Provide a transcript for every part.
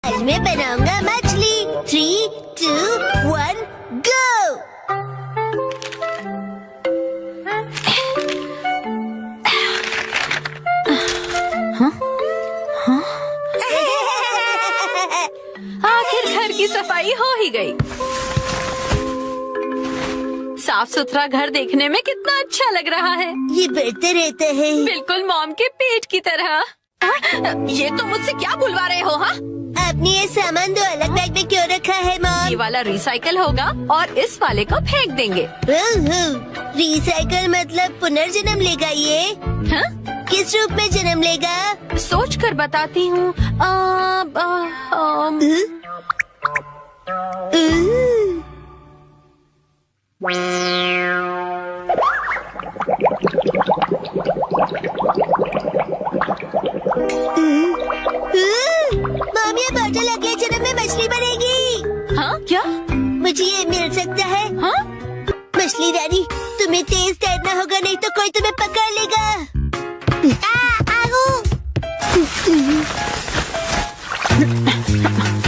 आज मैं बनाऊंगा मछली। 3, 2, 1, गो। आखिर घर की सफाई हो ही गई। साफ सुथरा घर देखने में कितना अच्छा लग रहा है। ये बढ़ता रहता है। बिल्कुल मॉम के पेट की तरह। ये तो मुझसे क्या बुलवा रहे हो? हाँ, आपने ये सामान दो अलग बैग में क्यों रखा है ये मॉम? वाला रिसाइकल होगा और इस वाले को फेंक देंगे। रिसाइकल मतलब पुनर्जन्म लेगा ये? हाँ? किस रूप में जन्म लेगा? सोच कर बताती हूँ। मॉम, ये बॉटल अगले जन्म में मछली बनेगी। हाँ क्या? मुझे ये मिल सकता है? हाँ? मछली रानी, तुम्हें तेज तैरना होगा, नहीं तो कोई तुम्हें पकड़ लेगा।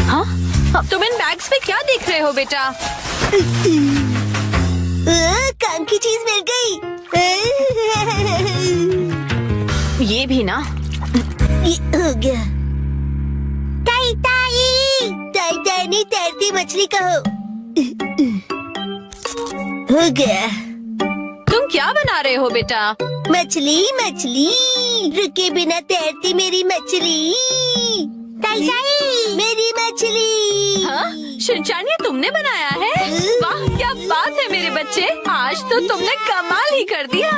हाँ? अब तुम इन बैग्स में क्या देख रहे हो बेटा? काम की चीज मिल गई। ये भी ना। ये हो गया। ताई ताई, ताई ताई नहीं, तैरती मछली कहो। हो गया। तुम क्या बना रहे हो बेटा? मछली मछली, रुके बिना तैरती मेरी मछली। ताई ताई, मेरी मछली। हाँ? शिनचैन, ये तुमने बनाया है? वाह, क्या बात है मेरे बच्चे, आज तो तुमने कमाल ही कर दिया।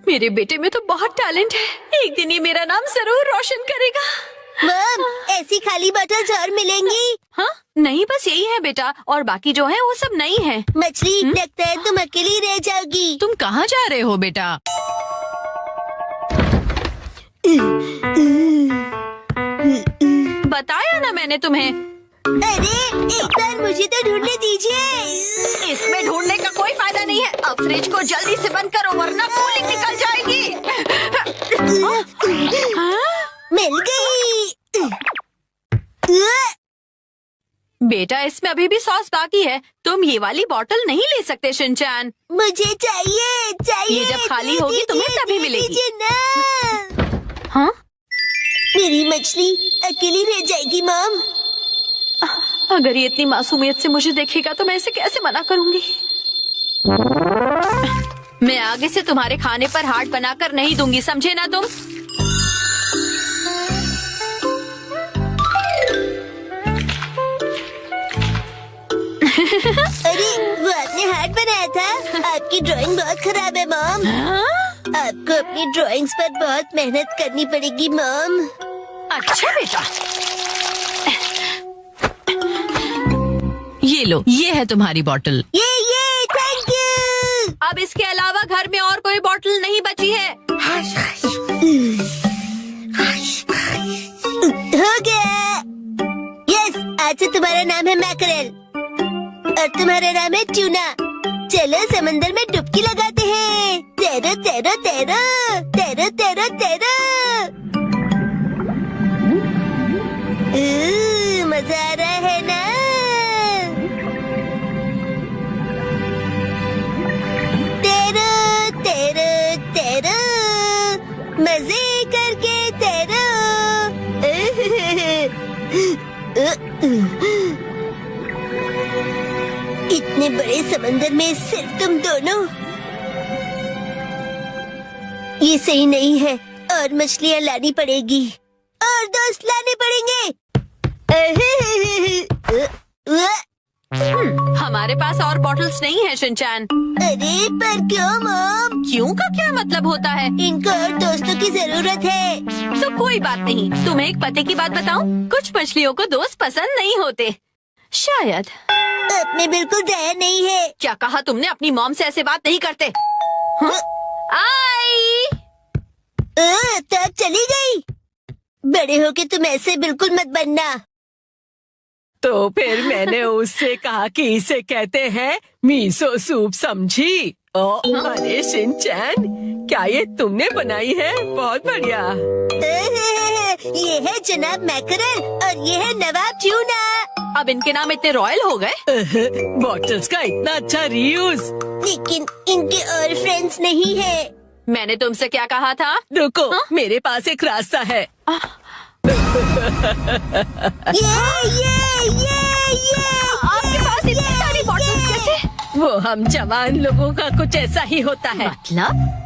मेरे बेटे में तो बहुत टैलेंट है। एक दिन ये मेरा नाम जरूर रोशन करेगा। मॉम, ऐसी खाली बॉटल्स और मिलेंगी? हाँ? नहीं, बस यही है बेटा, और बाकी जो है वो सब नहीं है। मछली, लगता है तुम अकेली रह जाओगी। तुम कहाँ जा रहे हो बेटा? बताया ना मैंने तुम्हें। अरे, एक बार मुझे तो ढूंढने दीजिए। इसमें ढूंढने का कोई फायदा नहीं है। अब फ्रिज को जल्दी से बंद करो वरना कूलिंग निकल जाएगी। मिल गई। बेटा, इसमें अभी भी सॉस बाकी है। तुम ये वाली बोतल नहीं ले सकते शिनचैन। मुझे चाहिए चाहिए। ये जब खाली होगी तुम्हें तभी मिलेगी। दीजिए ना। हाँ? मेरी मछली अकेली रह जाएगी मॉम। अगर ये इतनी मासूमियत से मुझे देखेगा तो मैं इसे कैसे मना करूंगी? मैं आगे से तुम्हारे खाने पर हाथ बनाकर नहीं दूंगी, समझे ना तुम? अरे, वो आपने हार्ट बनाया था। आपकी ड्राइंग बहुत खराब है मॉम। आपको अपनी ड्राइंग्स पर बहुत मेहनत करनी पड़ेगी मॉम। अच्छा बेटा, ये लो, ये है तुम्हारी बोतल। ये थैंक यू। अब इसके अलावा घर में और कोई बोतल नहीं बची है। हो गया। यस, आज से तुम्हारा नाम है मैकरेल और तुम्हारा नाम है ट्यूना। चलो समंदर में डुबकी लगाते हैं। तैरो तैरो तैरो तैरो तैरो तैरो। मजा आ रहा है ना? तैरो तैरो तैरो, मजे करके तैरो। इतने बड़े समंदर में सिर्फ तुम दोनों? ये सही नहीं है, और मछलियाँ लानी पड़ेगी और दोस्त लाने पड़ेंगे। हमारे पास और बॉटल्स नहीं है शिनचैन। अरे, पर क्यों मॉम? क्यों का क्या मतलब होता है? इनको और दोस्तों की जरूरत है। तो कोई बात नहीं। तुम्हें एक पते की बात बताऊं? कुछ मछलियों को दोस्त पसंद नहीं होते, शायद। आप में बिल्कुल दया नहीं है। क्या कहा तुमने? अपनी मॉम से ऐसे बात नहीं करते। हाँ? आई। तो अब चली गई। बड़े होके तुम ऐसे बिल्कुल मत बनना। तो फिर मैंने उससे कहा कि इसे कहते हैं मीसो सूप, समझी? अरे शिनचैन, क्या ये तुमने बनाई है? बहुत बढ़िया। ये है जनाब मैकरल और ये है नवाब ट्यूना। अब इनके नाम इतने रॉयल हो गए। बॉटल्स का इतना अच्छा रीयूज। लेकिन इनके और फ्रेंड्स नहीं है। मैंने तुमसे क्या कहा था? रुको, हाँ? मेरे पास एक रास्ता है। ये आपके पास इतनी सारी बॉटल्स कैसे? वो हम जवान लोगों का कुछ ऐसा ही होता है। मतलब?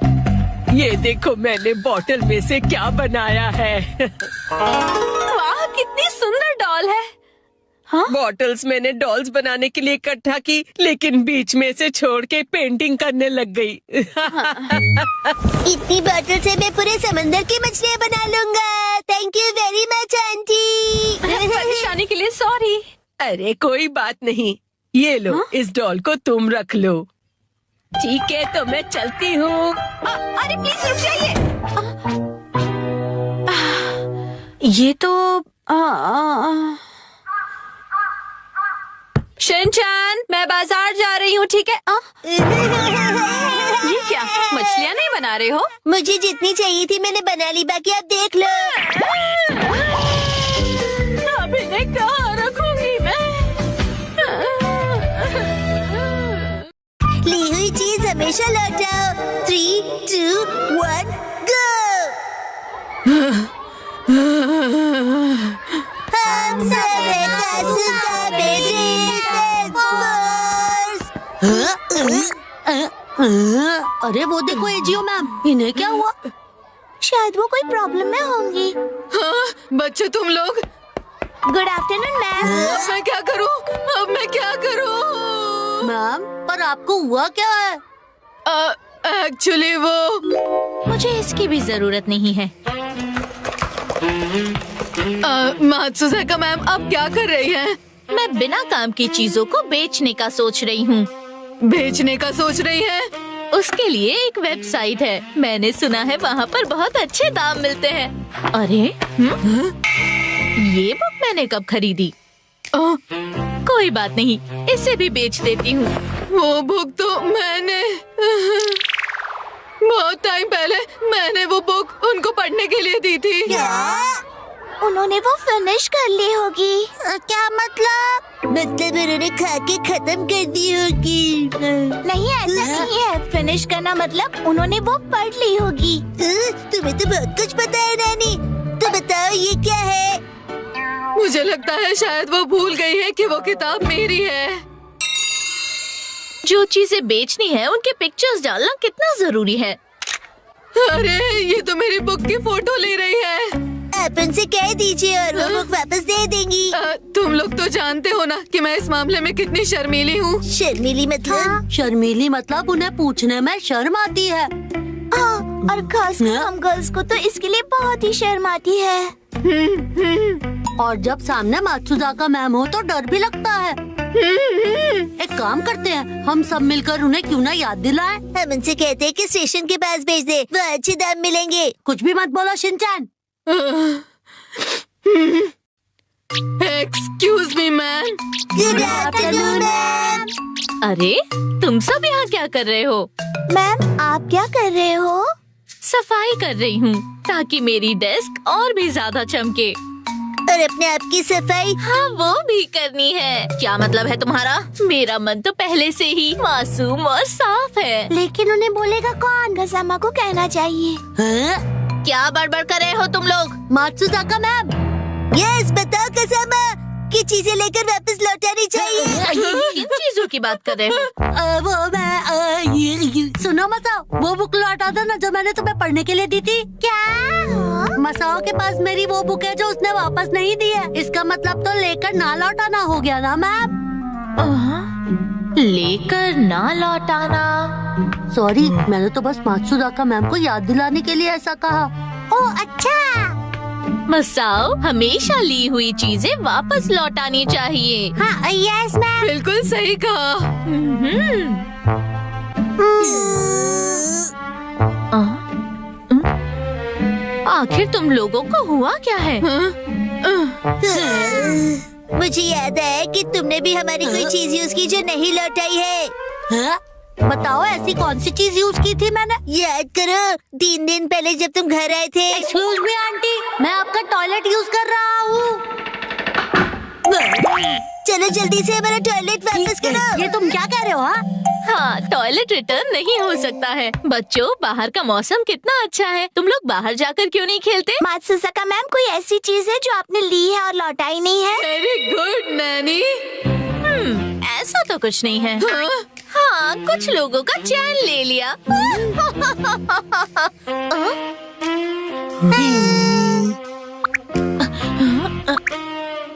ये देखो मैंने बॉटल में से क्या बनाया है। वाह, कितनी सुंदर डॉल है। हाँ? बॉटल्स मैंने डॉल्स बनाने के लिए इकट्ठा की, लेकिन बीच में से छोड़ के पेंटिंग करने लग गई। इतनी बॉटल से मैं पूरे समंदर की मछलियाँ बना लूँगा। Thank you very much aunty. परेशानी के लिए सॉरी। अरे कोई बात नहीं, ये लो। हाँ? इस डॉल को तुम रख लो। ठीक है, तो मैं चलती हूँ। अरे प्लीज रुक जाइए। ये तो शिनचैन, मैं बाजार जा रही हूँ, ठीक है? ये क्या, मछलियाँ नहीं बना रहे हो? मुझे जितनी चाहिए थी मैंने बना ली, बाकी आप देख लो। अब इन्हें कहाँ रखूंगी मैं? ली हुई चीज हमेशा लौटाओ। 3, 2, 1, गो। हम सब एक आसुका अरे वो देखो एजियो मैम, इन्हें क्या हुआ? शायद वो कोई प्रॉब्लम में होंगी। बच्चे तुम लोग, गुड आफ्टरनून मैम। अब मैं क्या करूँ? अब मैं क्या करूँ? मैम, पर आपको हुआ क्या है? एक्चुअली वो मुझे इसकी भी जरूरत नहीं है। मात्सुज़ाका मैम, आप क्या कर रही हैं? मैं बिना काम की चीजों को बेचने का सोच रही हूँ। बेचने का सोच रही हैं? उसके लिए एक वेबसाइट है, मैंने सुना है वहाँ पर बहुत अच्छे दाम मिलते हैं। अरे ये बुक मैंने कब खरीदी? कोई बात नहीं, इसे भी बेच देती हूँ। वो बुक तो मैंने बहुत टाइम पहले मैंने वो बुक उनको पढ़ने के लिए दी थी। उन्होंने वो फिनिश कर ली होगी। क्या मतलब? मतलब उन्होंने खा के खत्म कर दी होगी। नहीं, ऐसा नहीं है। फिनिश करना मतलब उन्होंने वो पढ़ ली होगी। तुम्हें तो बहुत कुछ पता है नानी। तो बताओ ये क्या है? मुझे लगता है शायद वो भूल गई है कि वो किताब मेरी है। जो चीजें बेचनी है उनके पिक्चर्स डालना कितना जरूरी है। अरे ये तो मेरी बुक की फोटो ले रही है। आप उनसे कह दीजिए और वो बुक वापस दे देंगी। तुम लोग तो जानते हो ना कि मैं इस मामले में कितनी शर्मीली हूँ। शर्मीली मतलब? शर्मीली मतलब उन्हें पूछने में शर्म आती है। और खास हम गर्ल्स को तो इसके लिए बहुत ही शर्म आती है। और जब सामने मात्सुज़ाका मैम हो तो डर भी लगता है। एक काम करते हैं, हम सब मिलकर उन्हें क्यों ना याद दिलाएं। हम उनसे कहते हैं कि स्टेशन के पास भेज दे, वो अच्छे दाम मिलेंगे। कुछ भी मत बोलो Shinchan. Excuse me ma'am. Good afternoon ma'am. अरे तुम सब यहाँ क्या कर रहे हो? मैम आप क्या कर रहे हो? सफाई कर रही हूँ ताकि मेरी डेस्क और भी ज्यादा चमके। और अपने आप की सफाई? हाँ वो भी करनी है। क्या मतलब है तुम्हारा? मेरा मन तो पहले से ही मासूम और साफ है। लेकिन उन्हें बोलेगा कौन? गसामा को कहना चाहिए। क्या बड़बड़ कर रहे हो तुम लोग? मात्सुज़ाका मैम। यस, बताओ गसामा कि चीजें लेकर वापस लौटानी चाहिए। किन चीजों की बात कर रहे हो? वो मैं सुनो मसाओ, वो बुक लौटा दो ना जो मैंने तुम्हें पढ़ने के लिए दी थी। क्या? मसाओ के पास मेरी वो बुक है जो उसने वापस नहीं दी है। इसका मतलब तो लेकर ना लौटाना हो गया ना मैम? लेकर ना लौटाना। सॉरी, मैंने तो बस मात्सुज़ाका मैम को याद दिलाने के लिए ऐसा कहा। ओह अच्छा। मसाओ, हमेशा ली हुई चीजें वापस लौटानी चाहिए। हाँ यस मैम। बिल्कुल सही कहा। आखिर तुम लोगों को हुआ क्या है? मुझे याद है कि तुमने भी हमारी कोई चीज यूज की जो नहीं लौटाई है। बताओ ऐसी कौन सी चीज यूज की थी मैंने? याद करो 3 दिन पहले जब तुम घर आए थे। एक्सक्यूज मी आंटी, मैं आपका टॉयलेट यूज कर रहा हूँ। चलो जल्दी से हमारा टॉयलेट वापस करो। ये तुम क्या कह रहे हो? हाँ, टॉयलेट रिटर्न नहीं हो सकता है। बच्चों, बाहर का मौसम कितना अच्छा है, तुम लोग बाहर जाकर क्यों नहीं खेलते? मात्सुजाका मैम, कोई ऐसी चीज है जो आपने ली है और लौटाई नहीं है? Very good Naini. ऐसा तो कुछ नहीं है। हाँ, कुछ लोगों का चैन ले लिया।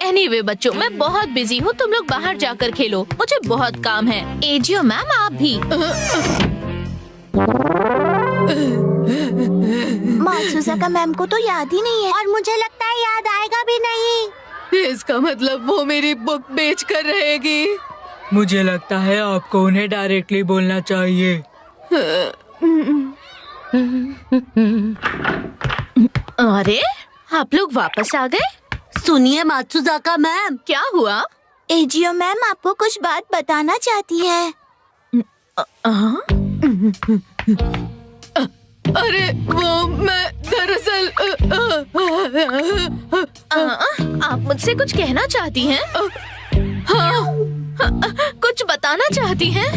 एनीवे बच्चों, मैं बहुत बिजी हूँ, तुम लोग बाहर जाकर खेलो, मुझे बहुत काम है। एजियो मैम, आप भी। मात्सुजाका मैम को तो याद ही नहीं है, और मुझे लगता है याद आएगा भी नहीं। इसका मतलब वो मेरी बुक बेच कर रहेगी। मुझे लगता है आपको उन्हें डायरेक्टली बोलना चाहिए। अरे, आप लोग वापस आ गए? सुनिए मात्सुजाका मैम। क्या हुआ? एजियो मैम आपको कुछ बात बताना चाहती है। अरे वो मैं दरअसल आप मुझसे कुछ कहना चाहती हैं? हाँ, कुछ बताना चाहती हैं?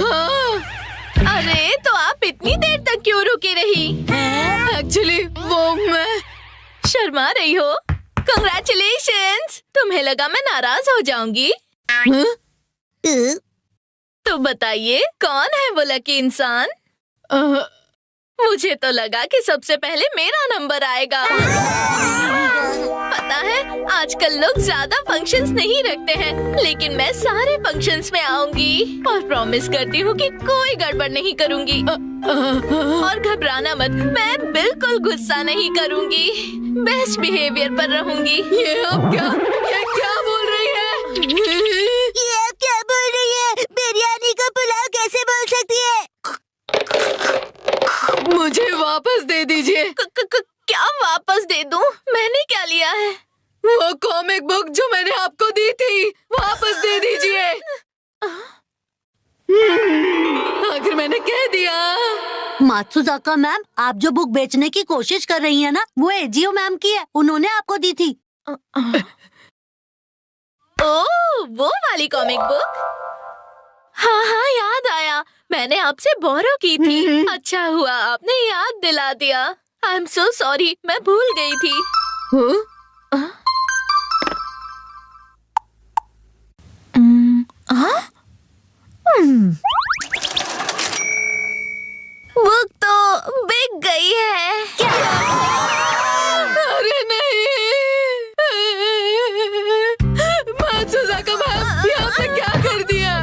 हाँ, अरे तो आप इतनी देर तक क्यों रुकी रही? एक्चुअली वो मैं शर्मा रही हो? Congratulations! तुम्हें लगा मैं नाराज हो जाऊंगी? तो बताइए, कौन है वो लकी इंसान? मुझे तो लगा कि सबसे पहले मेरा नंबर आएगा। पता है, आजकल लोग ज्यादा फंक्शंस नहीं रखते हैं, लेकिन मैं सारे फंक्शंस में आऊंगी और प्रॉमिस करती हूँ कि कोई गड़बड़ नहीं करूंगी। और घबराना मत, मैं बिल्कुल गुस्सा नहीं करूंगी, बेस्ट बिहेवियर पर रहूंगी। ये क्या बोल रही है? ये आप क्या बोल रही है? बिरयानी का पुलाव कैसे बोल सकती है? मुझे वापस दे दीजिए। क्या वापस दे दूं? मैंने क्या लिया है? वो कॉमिक बुक जो मैंने आपको दी थी, वापस दे दीजिए। आखिर मैंने कह दिया। मात्सुजाका मैम, आप जो बुक बेचने की कोशिश कर रही हैं ना, वो एजियो मैम की है, उन्होंने आपको दी थी। ओह, वो वाली कॉमिक बुक? हाँ हाँ, याद आया, मैंने आपसे बोरो की थी। अच्छा हुआ आपने याद दिला दिया। आई एम सो सॉरी, मैं भूल गई थी। बुक तो बिक गई है। अरे नहीं, मात्सुजाका मैम, ये आपने क्या कर दिया?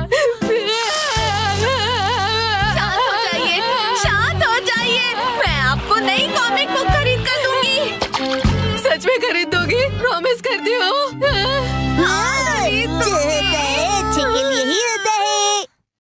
शांत हो जाइए, शांत हो जाइए। मैं आपको नई कॉमिक बुक खरीद कर दूंगी। सच में खरीद दोगी? प्रॉमिस करती हो? हाँ,